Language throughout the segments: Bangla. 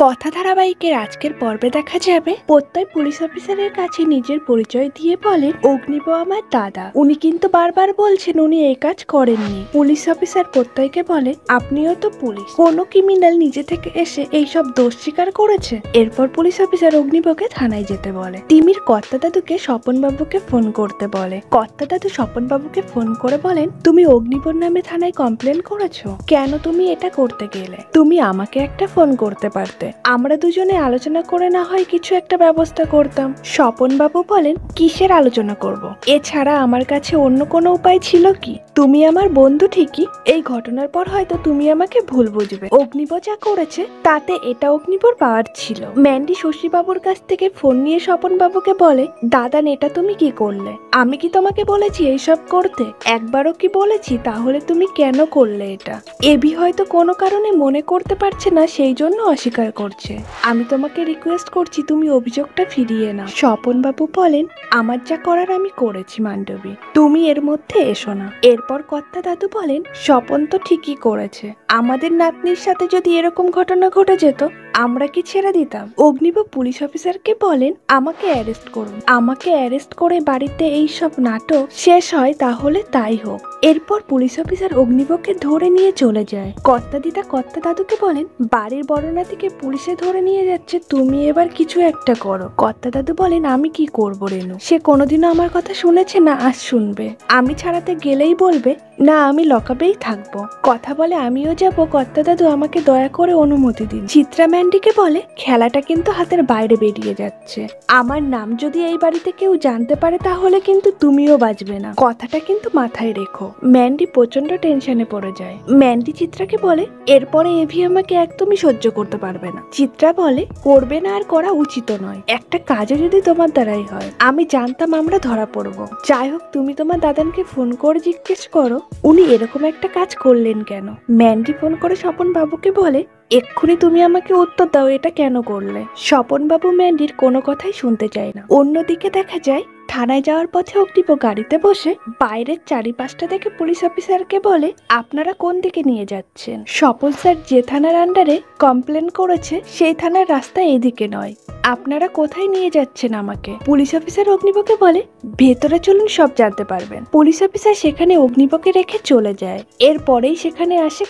কথা ধারাবাহিকের আজকের পর্বে দেখা যাবে প্রত্যয় পুলিশ অফিসারের কাছে নিজের পরিচয় দিয়ে বলেন অগ্নিব আমার দাদা। উনি কিন্তু বারবার বলছেন উনি এই কাজ করেননি। পুলিশ অফিসার প্রত্যয়কে বলে আপনিও তো পুলিশ, কোনো ক্রিমিনাল নিজে থেকে এসে এইসব দোষ স্বীকার করেছে? এরপর পুলিশ অফিসার অগ্নিবকে থানায় যেতে বলে। তিমির কর্তা দাদুকে স্বপন বাবুকে ফোন করতে বলে। কর্তা দাদু স্বপন বাবুকে ফোন করে বলেন তুমি অগ্নিবর নামে থানায় কমপ্লেন করেছো, কেন তুমি এটা করতে গেলে? তুমি আমাকে একটা ফোন করতে পারতে, আমরা দুজনে আলোচনা করে না হয় কিছু একটা ব্যবস্থা করতাম। স্বপন বাবু বলেন কিসের আলোচনা করব? এছাড়া আমার কাছে অন্য কোনো উপায় ছিল কি? তুমি আমার বন্ধু ঠিকই, এই ঘটনার পর হয়তো তুমি আমাকে ভুল বুঝবে। অগ্নিব যা করেছে তাতে এটা অগ্নিবর পাওয়ার ছিল। ম্যান্ডি শশীবাবুর কাছ থেকে ফোন নিয়ে স্বপন বাবুকে বলে দাদান এটা তুমি কি করলে? আমি কি তোমাকে বলেছি এইসব করতে? একবারও কি বলেছি? তাহলে তুমি কেন করলে এটা? এবি হয়তো কোনো কারণে মনে করতে পারছে না, সেই জন্য অস্বীকার করছে। আমি তোমাকে রিকোয়েস্ট করছি তুমি অভিযোগটা ফিরিয়ে নাও। স্বপন বাবু বলেন আমার যা করার আমি করেছি মান্ডবী, তুমি এর মধ্যে এসো না। এরপর কর্তা দাদু বলেন স্বপন তো ঠিকই করেছে, আমাদের নাতনির সাথে যদি এরকম ঘটনা ঘটে যেত আমরা কি ছেড়ে দিতাম? অগ্নিব পুলিশ অফিসারকে বলেন আমাকে অ্যারেস্ট করুন, আমাকে অ্যারেস্ট করে বাড়িতে এই সব নাটক শেষ হয় তাহলে তাই হোক। এরপর পুলিশ অফিসার অগ্নিবকে ধরে নিয়ে চলে যায়। কর্তা দিদা কর্তা দাদুকে বলেন বাড়ির বড় নাতিকে পুলিশে ধরে নিয়ে যাচ্ছে, তুমি এবার কিছু একটা করো। কর্তা দাদু বলেন আমি কি করবো রেনু, সে কোনোদিনও আমার কথা শুনেছে না, আজ শুনবে। আমি ছাড়াতে গেলেই বলবে না আমি লকআপেই থাকবো। কথা বলে আমিও যাব, কর্তা দাদু আমাকে দয়া করে অনুমতি দিন। চিত্রা ম্যান্ডিকে বলে খেলাটা কিন্তু হাতের বাইরে বেরিয়ে যাচ্ছে, আমার নাম যদি এই বাড়িতে কেউ জানতে পারে তাহলে কিন্তু তুমিও বাঁচবে না, কথাটা কিন্তু মাথায় রেখো। ম্যান্ডি প্রচন্ড টেনশনে পড়ে যায়। ম্যান্ডি চিত্রাকে বলে এরপরে এভি আমাকে একদমই সহ্য করতে পারবে না। চিত্রা বলে করবে না আর করা উচিত নয়, একটা কাজে যদি তোমার দ্বারাই হয়। আমি জানতাম আমরা ধরা পড়বো। যাই হোক তুমি তোমার দাদানকে ফোন করে জিজ্ঞেস করো উনি এরকম একটা কাজ করলেন কেন। ম্যান্ডি ফোন করে স্বপন বাবুকে বলে এক্ষুনি তুমি আমাকে উত্তর দাও এটা কেন করলে। স্বপন বাবু ম্যান্ডির কোনো কথাই শুনতে চায় না। অন্যদিকে দেখা যায় থানায় যাওয়ার পথে অগ্নিব গাড়িতে বসে বাইরের চারিপাশটা দেখে পুলিশ অফিসারকে বলে আপনারা কোন দিকে নিয়ে যাচ্ছেন? স্বপন স্যার যে থানার আন্ডারে কমপ্লেন করেছে সেই থানার রাস্তা এদিকে নয়, আপনারা কোথায় নিয়ে যাচ্ছেন আমাকে? পুলিশ অফিসার অগ্নিবকে বলে ভেতরে চলুন সব জানতে পারবেন। পুলিশ অফিসার সেখানে অগ্নিবকে রেখে চলে যায়। এরপরেই সেখানে আসে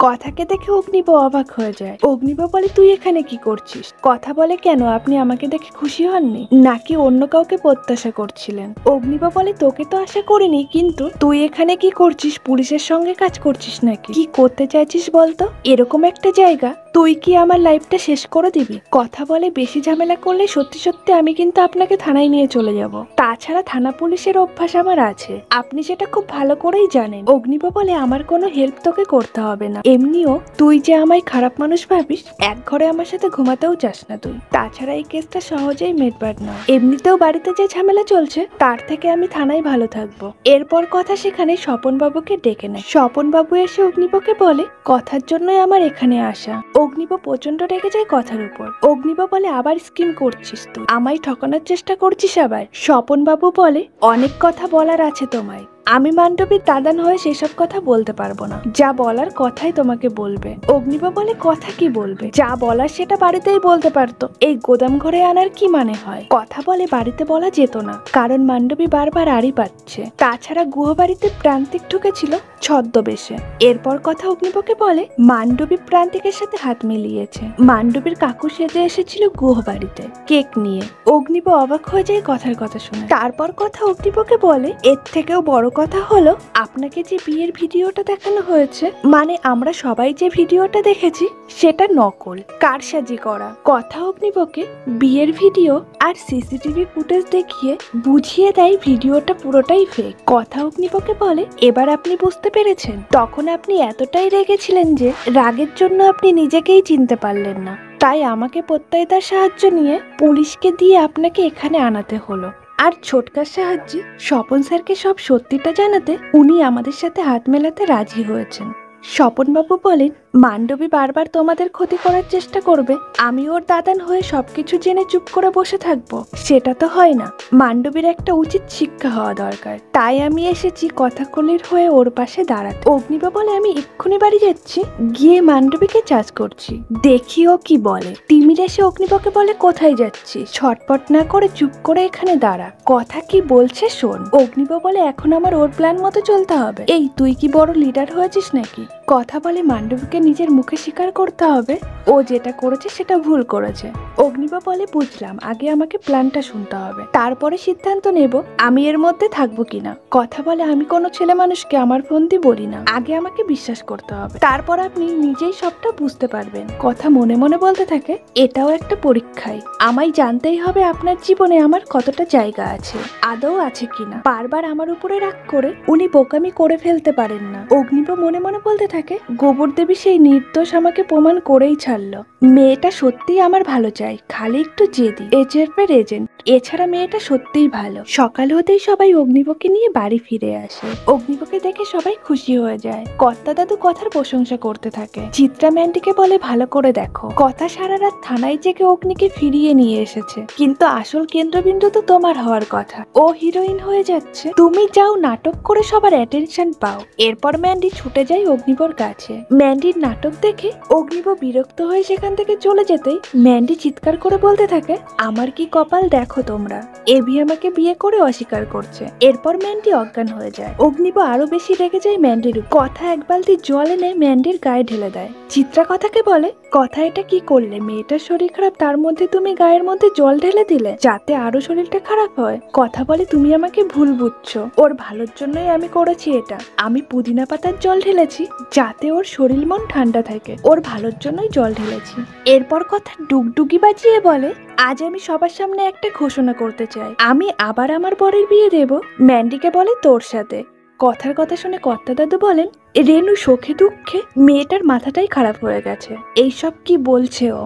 কথাকে দেখে অগ্নিব অবাক হয়ে যায়। অগ্নিব বলে তুই এখানে কি করছিস? কথা বলে কেন আপনি আমাকে দেখে খুশি হননি নাকি অন্য কাউকে প্রত্যাশা করছিলেন? অগ্নিব বলে তোকে তো আশা করিনি, কিন্তু তুই এখানে কি করছিস? পুলিশের সঙ্গে কাজ করছিস নাকি? কি করতে চাইছিস বলতো? এরকম একটা জায়গা তুই কি আমার লাইফটা শেষ করে দিবি? কথা বলে বেশি ঝামেলা করলে সত্যি সত্যি আমি কিন্তু আপনাকে থানায় নিয়ে চলে যাব। তাছাড়া থানা পুলিশের অভ্যাস আমার আছে, আপনি সেটা খুব ভালো করেই জানেন। অগ্নিব বলে আমার কোনো হেল্প তোকে করতে হবে না, এমনিও তুই যে আমায় খারাপ মানুষ ভাবিস, এক ঘরে আমার সাথে ঘুমাতেও চাস না তুই। তাছাড়া এই কেসটা সহজেই মেটবার নয়, এমনিতেও বাড়িতে যে ঝামেলা চলছে তার থেকে আমি থানায় ভালো থাকবো। এরপর কথা সেখানে স্বপন বাবুকে ডেকে নেয়। স্বপন বাবু এসে অগ্নিবকে বলে কথার জন্যই আমার এখানে আসা। অগ্নিব প্রচন্ড রেগে যায় কথার উপর। অগ্নিব বলে আবার স্কিম করছিস তুই, আমায় ঠকানোর চেষ্টা করছিস আবার। স্বপন বাবু বলে অনেক কথা বলার আছে তোমায়, আমি মান্ডবীর দাদান হয়ে সেসব কথা বলতে পারবো না, যা বলার কথাই তোমাকে বলবে। অগ্নিব বলে কথা কি বলবে? যা বলার সেটা বাড়িতেই বলতে পারতো, এই গোদাম ঘরে আনার কি মানে হয়? কথা বলে বাড়িতে বলা যেত না, কারণ মান্ডবী বারবার আড়ি পাচ্ছে। তাছাড়া গুহবাড়িতে প্রান্তিক ঢুকেছিল ছদ্মবেশে। এরপর কথা অগ্নিবকে বলে মান্ডবী প্রান্তিকের সাথে হাত মিলিয়েছে, মান্ডবীর কাকু সেজে এসেছিল গুহবাড়িতে কেক নিয়ে। অগ্নিব অবাক হয়ে যায় কথার কথা শুনে। তারপর কথা অগ্নিবকে বলে এর থেকেও বড় কথা হলো আপনাকে যে বিয়ের ভিডিওটা দেখানো হয়েছে, মানে আমরা সবাই যে ভিডিওটা দেখেছি সেটা নকল, কারসাজি করা। কথা অগ্নিবকে বিয়ের ভিডিও আর সিসিটিভি ফুটেজ দেখিয়ে বুঝিয়ে দেয় ভিডিওটা পুরোটাই ফেক। কথা অগ্নিবকে বলে এবার আপনি বুঝতে পেরেছেন, তখন আপনি এতটাই রেগেছিলেন যে রাগের জন্য আপনি নিজেকেই চিনতে পারলেন না, তাই আমাকে প্রত্যয়দার সাহায্য নিয়ে পুলিশকে দিয়ে আপনাকে এখানে আনাতে হলো। আর ছোটকার সাহায্যে স্বপন স্যারকে সব সত্যিটা জানাতে উনি আমাদের সাথে হাত মেলাতে রাজি হয়েছেন। স্বপনবাবু বলেন, মান্ডবী বারবার তোমাদের ক্ষতি করার চেষ্টা করবে, আমি ওর দাদান হয়ে সবকিছু জেনে চুপ করে বসে থাকবো, সেটা তো হয় না। মান্ডবীর একটা উচিত শিক্ষা হওয়া দরকার, তাই আমি এসেছি কথাকলির হয়ে ওর পাশে দাঁড়াতে। অগ্নিবা বলে, আমি এক্ষুনি বাড়ি যাচ্ছি, গিয়ে মান্ডবীকে চার্জ করছি, দেখি ও কি বলে। তিমির এসে অগ্নিবাকে বলে, কোথায় যাচ্ছি, ছটপট না করে চুপ করে এখানে দাঁড়া, কথা কি বলছে শোন। অগ্নিবা বলে, এখন আমার ওর প্ল্যান মতো চলতে হবে। এই তুই কি বড় লিডার হয়েছিস নাকি? কথা বলে মান্ডবীকে নিজের মুখে স্বীকার করতে হবে ও যেটা করেছে সেটা ভুল করেছে। অগ্নিবা বলে, বুঝলাম, আগে আমাকে প্ল্যানটা শুনতে হবে, তারপরে সিদ্ধান্ত নেব আমি এর মধ্যে থাকবো কিনা। কথা বলে, আমি কোনো ছেলে মানুষকে আমার ফোন দিয়ে বলি না, আগে আমাকে বিশ্বাস করতে হবে, তারপর আপনি নিজেই সবটা বুঝতে পারবেন। কথা মনে মনে বলতে থাকে, এটাও একটা পরীক্ষাই, আমায় জানতেই হবে আপনার জীবনে আমার কতটা জায়গা আছে, আদৌ আছে কিনা। বারবার আমার উপরে রাগ করে উনি বোকামি করে ফেলতে পারেন না। অগ্নিবা মনে মনে বলতে থাকে, গোবর দেবী সেই নির্দোষ আমাকে প্রমাণ করেই ছাড়লো, মেয়েটা সত্যিই আমার ভালো চাই, খালি একটু জেদি, এজেন্টের এজেন্ট, এছাড়া মেয়েটা সত্যিই ভালো। সকাল হতেই সবাই অগ্নিবকে নিয়ে বাড়ি ফিরে আসে। অগ্নিবকে দেখে সবাই খুশি হয়ে যায়। কর্তা দাদু কথার প্রশংসা করতে থাকে। চিত্রা ম্যান্ডিকে বলে, ভালো করে দেখো, কথা সারা রাত থানায় জেগে অগ্নিকে ফিরিয়ে নিয়ে এসেছে, কিন্তু আসল কেন্দ্রবিন্দু তো তোমার হওয়ার কথা, ও হিরোইন হয়ে যাচ্ছে, তুমি যাও নাটক করে সবার অ্যাটেনশন পাও। এরপর ম্যান্ডি ছুটে যায় অগ্নিবর কাছে। ম্যান্ডির নাটক দেখে অগ্নিব বিরক্ত হয়ে সেখান থেকে চলে যেতেই ম্যান্ডি চিৎকার করে বলতে থাকে, আমার কি কপাল দেখো তোমরা, এবি আমাকে বিয়ে করে অস্বীকার করছে। এরপর ম্যান্ডি অজ্ঞান হয়ে যায়। অগ্নিব আরো বেশি রেগে যায় ম্যান্ডির উপর। কথা এক বালতি জল এনে ম্যান্ডির গায়ে ঢেলে দেয়। চিত্রা কথাকে বলে, কথা এটা কি করলে, মেয়েটার শরীর খারাপ, তার মধ্যে তুমি গায়ের মধ্যে জল ঢেলে দিলে যাতে আরো শরীরটা খারাপ হয়। কথা বলে, তুমি আমাকে ভুল বুঝছো, ওর ভালোর জন্যই আমি করেছি এটা, আমি পুদিনা পাতার জল ঢেলেছি যাতে ওর শরীর মন ঠান্ডা থাকে, ওর ভালোর জন্যই জল ঢেলেছি। এরপর কথা ডুগডুগি বাজিয়ে বলে, আজ আমি সবার সামনে একটা ঘোষণা করতে চাই, আমি আবার আমার বরের বিয়ে দেব। ম্যান্ডিকে বলে, তোর সাথে। কথার কথা শুনে কর্তা দাদু বলেন, রেনু সুখে দুঃখে মেয়েটার মাথাটাই খারাপ হয়ে গেছে, এইসব কি বলছে ও,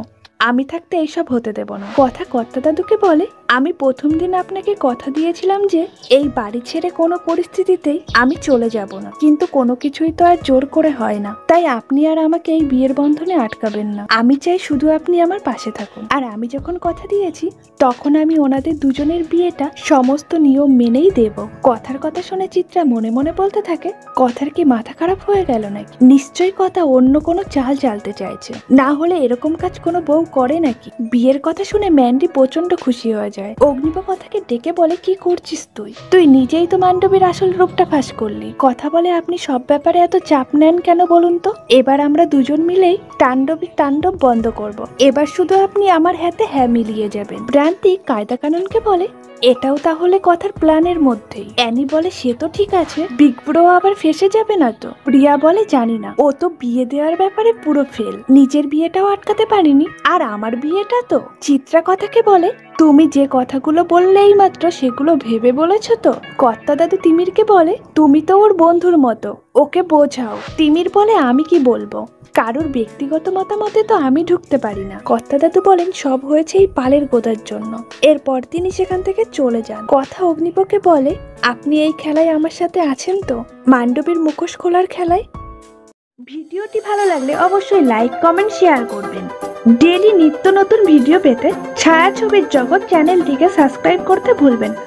আমি থাকতে এইসব হতে দেব না। কথা কর্তা দাদুকে বলে, আমি প্রথম দিন আপনাকে কথা দিয়েছিলাম যে এই বাড়ি ছেড়ে কোনো পরিস্থিতিতেই আমি চলে যাব না, কিন্তু কোনো কিছুই তো আর জোর করে হয় না, তাই আপনি আর আমাকে এই বিয়ের বন্ধনে আটকাবেন না, আমি চাই শুধু আপনি আমার পাশে থাকুন। আর আমি যখন কথা দিয়েছি তখন আমি ওনাদের দুজনের বিয়েটা সমস্ত নিয়ম মেনেই দেব। কথার কথা শুনে চিত্রা মনে মনে বলতে থাকে, কথার কি মাথা খারাপ হয়ে গেল নাকি, নিশ্চয়ই কথা অন্য কোনো চাল চালতে চাইছে, না হলে এরকম কাজ কোনো বউ করে নাকি। বিয়ের কথা শুনে ম্যান্ডি প্রচন্ড খুশি হয়ে যায়। অগ্নিব কথাকে ডেকে বলে, কি করছিস তুই, তুই নিজেই তো মান্ডবীর আসল রূপটা ফাঁস করলি। কথা বলে, আপনি সব ব্যাপারে এত চাপ নেন কেন বলুন তো, এবার আমরা দুজন মিলেই তাণ্ডব বন্ধ করব, এবার শুধু আপনি আমার হাতে হ্যাঁ মিলিয়ে যাবেন। ভ্রান্তি কায়দা কানুনকে বলে, এটাও তাহলে কথার প্ল্যানের মধ্যেই। অ্যানি বলে, সে তো ঠিক আছে, বিগ ব্রো আবার ফেসে যাবে না তো। প্রিয়া বলে, জানি না, ও তো বিয়ে দেওয়ার ব্যাপারে পুরো ফেল, নিজের বিয়েটাও আটকাতে পারিনি, আর আমার বিয়েটা তো। চিত্রা কথাকে বলে, তুমি যে কথাগুলো বললে এই মাত্র সেগুলো ভেবে বলেছো তো। কর্তা দাদু তিমিরকে বলে, তুমি তো ওর বন্ধুর মতো, ওকে বোঝাও। তিমির বলে, আমি কি বলবো, কারোর ব্যক্তিগত মতামতে তো আমি ঢুকতে পারি না। কর্তা দাদু বলেন, সব হয়েছে এই পালের গোদার জন্য। এরপর তিনি সেখান থেকে চলে যান। কথা অগ্নিপকে বলে, আপনি এই খেলায় আমার সাথে আছেন তো, মান্ডবীর মুখোশ খোলার খেলায়। ভিডিওটি ভালো লাগলে অবশ্যই লাইক, কমেন্ট, শেয়ার করবেন। ডেইলি নিত্য নতুন ভিডিও পেতে ছায়াছবির জগৎ চ্যানেলটিকে সাবস্ক্রাইব করতে ভুলবেন না।